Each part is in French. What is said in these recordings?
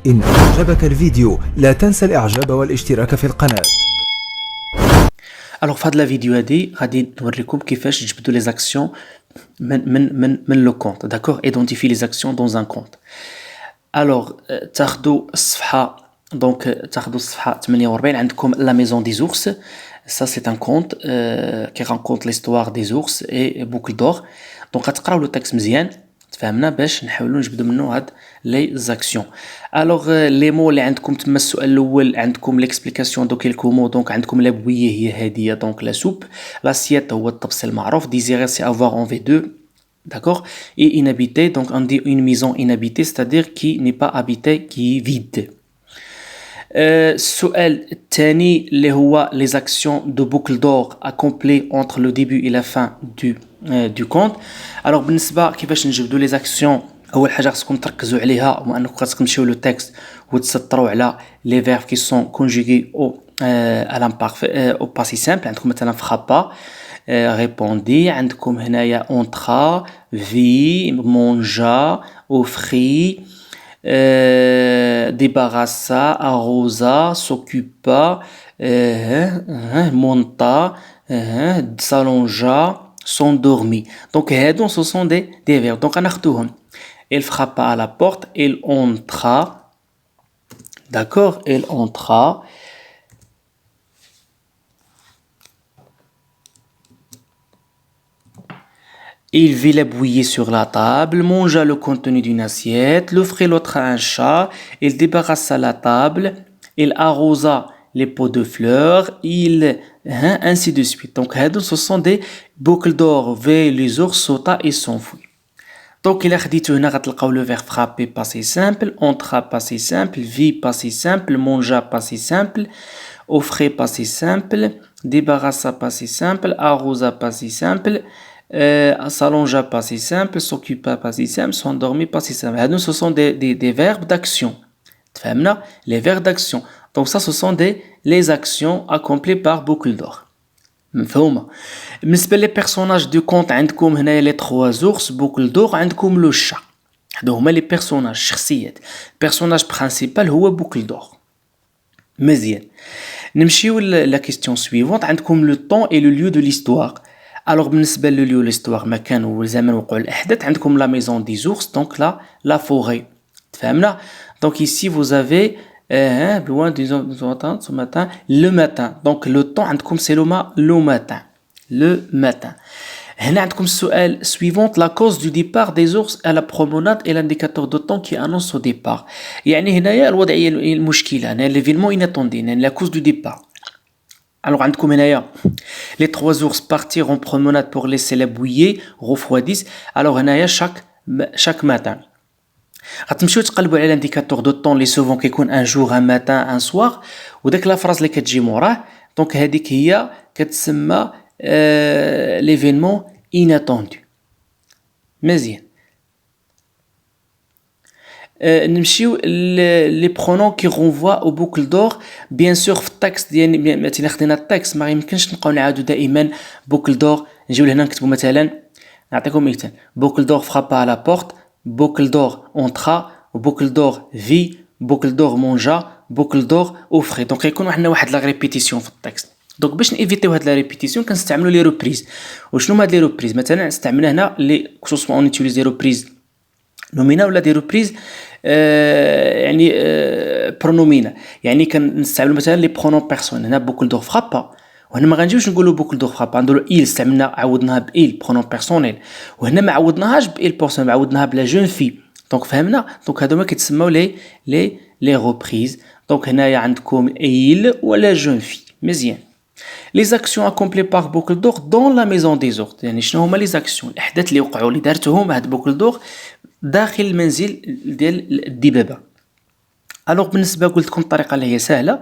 إن أعجبك الفيديو لا تنسى الإعجاب والاشتراك في القناة. Alors, في هاد لا فيديو هادي غادي نوريكم كيفاش تجبدوا les actions من le compte, d'accord? Identifier les actions dans un compte. Alors, تاخدوا الصفحة, donc تاخدوا الصفحة 48 عندكم la maison des ours. Ça c'est un conte qui raconte l'histoire des ours et boucle d'or. Donc غتقراو لو تكست مزيان تفهمنا باش نحاولوا نجبدوا منه هاد لي زاكسيون. الوغ لي مو اللي عندكم تما السؤال الاول عندكم ليكسبليكاسيون دو كيلكو مو. دونك عندكم لا بويه هي هاديه, دونك لا سوب, لاسيت هو الطبس المعروف, ديزيري سي افوار اون في 2, d'accord, et inhabité, donc on dit une maison inhabitée, c'est-à-dire qui n'est pas habitée, qui est vide. السؤال الثاني اللي هو les actions de boucle d'or accomplies entre le début et la fin du compte. alors بالنسبه كيفاش نجبدوا les actions, اول حاجه خصكم تركزوا عليها هو انكم خصكم تمشيو لو تكست وتسطروا على les verbes qui sont conjugués au à l'imparfait au passé simple. عندكم مثلا frappa, répondit, عندكم هنايا entra, vit, mangea, offrit, débarrassa, arrosa, s'occupa, monta, s'allongea, s'endormit. Donc ce sont des verbes. Donc غناخدوهم. Il frappa à la porte, il entra, d'accord, il entra. Il vit la bouillie sur la table, mangea le contenu d'une assiette, l'offrit l'autre à un chat, il débarrassa la table, il arrosa les pots de fleurs, ainsi de suite. Donc, ce sont des boucles d'or. V, les ours sauta et s'enfuit. Donc, il a dit le verbe frapper, passé simple, entra, passé simple, vit, passé simple, mangea, passé simple, offrit, passé simple, débarrassa, passé simple, arrosa, passé simple, s'allongea, passé simple, s'occupa, passé simple, s'endormit, passé simple. Ce sont des verbes d'action. Les verbes d'action. Donc ça, ce sont les actions accomplies par boucle d'or. مفهومة. بالنسبة les personnages du conte عندكم هنا les 3 ours, boucle d'or, عندكم le chat. هادو هما les personnages, الشخصيات. personnage principal هو boucle d'or. مزيان. نمشيو la question suivante. عندكم le temps et le lieu de l'histoire. alors بالنسبة لليو l'histoire مكان والزمن وقوع الأحداث عندكم la maison des ours, donc la forêt. تفهمنا. donc ici vous avez loin du matin, ce matin, le matin. donc le temps عندكم c'est le matin. هنا عندكم السؤال suivant, la cause du départ des ours à la promenade et l'indicateur de temps qui annonce au départ. يعني هنايا الوضعية المشكلة, هنا l'événement inattendu, هنا la cause du départ. alors عندكم هنايا les 3 ours partirent en promenade pour laisser la bouillie refroidisse. alors هنايا chaque matin غتمشيو تقلبوا على الانديكاتور دو طون لي سوفون كيكون ان جور ان ماتان ان سوار, وداك لا فراز اللي كتجي موراه دونك هذيك هي كتسمى ليفينمون اناتوندو. مزيان. نمشيو لي برونون كي رونفوا او بوكل دور. بيان سور في التكست ديال مثلا خدينا التكست ما يمكنش نبقاو نعاودو دائما بوكل دور. نجيو لهنا نكتبوا مثلا, نعطيكم مثال, بوكل دور فرابا على بورت, boucle d'or entra, boucle d'or vit, boucle d'or mangea, boucle d'or offrit. donc يكون عندنا واحد لا ريبيتيسيون في التكست. دونك باش نيفيتيو هاد لا ريبيتيسيون كنستعملوا لي ريبريز. وشنو هاد لي ريبريز؟ مثلا استعملنا هنا لي كوسوسوا اون يوتيليز دي ريبريز نومينا ولا دي ريبريز يعني برونومينا. يعني كنستعملوا مثلا لي برونون بيرسون. هنا بوكل دور فرابا, وهنا ما غنجيوش نقولوا بوكل دور فرابا, نديروا il, استعملنا عوضناها بإل برونون بيرسونيل, وهنا ما عوضناهاش بإل بيرسونيل, عوضناها بلا جون في. دونك فهمنا. دونك هادو ما كيتسموا لي ريبريز. دونك هنايا عندكم il ولا جون في. مزيان. les actions accomplies par boucle d'or dans la maison des ours. يعني شنو هما les actions, الاحداث اللي وقعوا اللي دارتهم هاد بوكل دور داخل المنزل ديال الدبابه. الوغ بالنسبه قلت لكم الطريقه اللي هي سهله.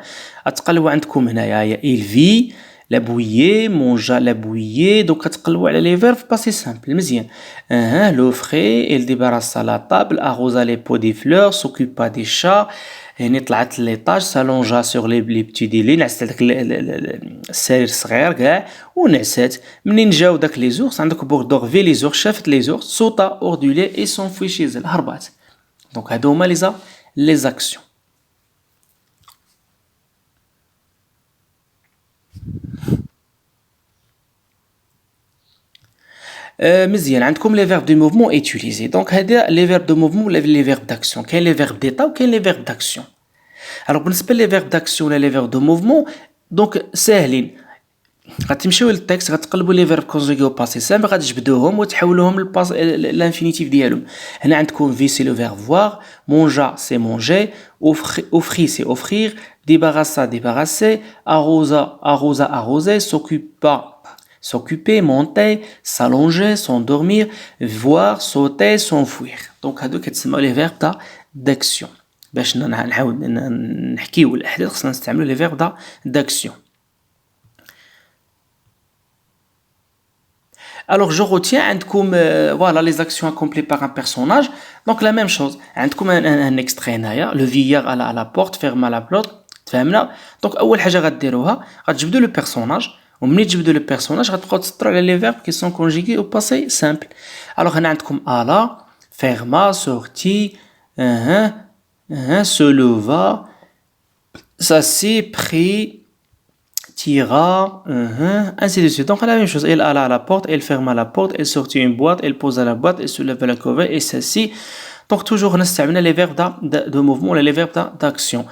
غتقلبوا عندكم هنايا il vit, la bouillie, mangea la bouillie. donc غتقلبوا على لي فيرب باسي سامبل. مزيان. l'offrit, il débarrassa la table, arrosa les pots des fleurs, s'occupa des chats. هنا طلعت ليطاج, s'allongea sur les petits délits, نعست داك السرير الصغير كاع ونعسات. منين جاو داك لي زورس عندك بوغ دور في لي زورس, شافت لي زورس, sauta hors du lit et s'enfuit chez elle, هربات. دونك هادو هما لي زاكسيون. مزيان عندكم les verbes de mouvement utilisés donc هذا les verbes de mouvement ولا les verbes d'action كاين les verbes d'état وكاين les verbes d'action. alors بالنسبه les verbes d'action ولا les verbes de mouvement donc ساهلين غتمشيو للتكست غتقلبوا لي فيرب كونجوغي او باسي سامبل غتجبدوهم وتحولوهم للباس لانفينيتيف ديالهم. هنا عندكم في سي لو فيرب فوار مونجا سي مونجي اوفري سي اوفرير ديباراسا ديباراسي اروزا اروزا اروزي سوكوبا s'occuper monter s'allonger s'endormir voir sauter s'enfuir. donc هادو كتسموا لي فيرب تاع d'action. باش نعاود نحكيو الاحداث خصنا نستعملوا لي فيرب تاع d'action. Alors je retiens عندكم voilà les actions accomplies par un personnage. Donc la même chose عندكم un extrait هنايا le vieillard à la porte ferme la porte تفهمنا. donc اول حاجه غديروها غتجبدوا لو بيرسوناج ومنين تجبدوا لو بيرسوناج غتبقاو تسطروا على لي فيرب كي سون كونجيغي او باسي سامبل. alors هنا عندكم الا ferma sorti se leva s'assit prit tira, ainsi de suite. Donc la même chose, elle alla à la porte, elle ferma la porte, elle sortit une boîte, elle posa la boîte, elle souleva la corbeille et s'assit. Donc toujours on a les verbes de mouvement et les verbes d'action.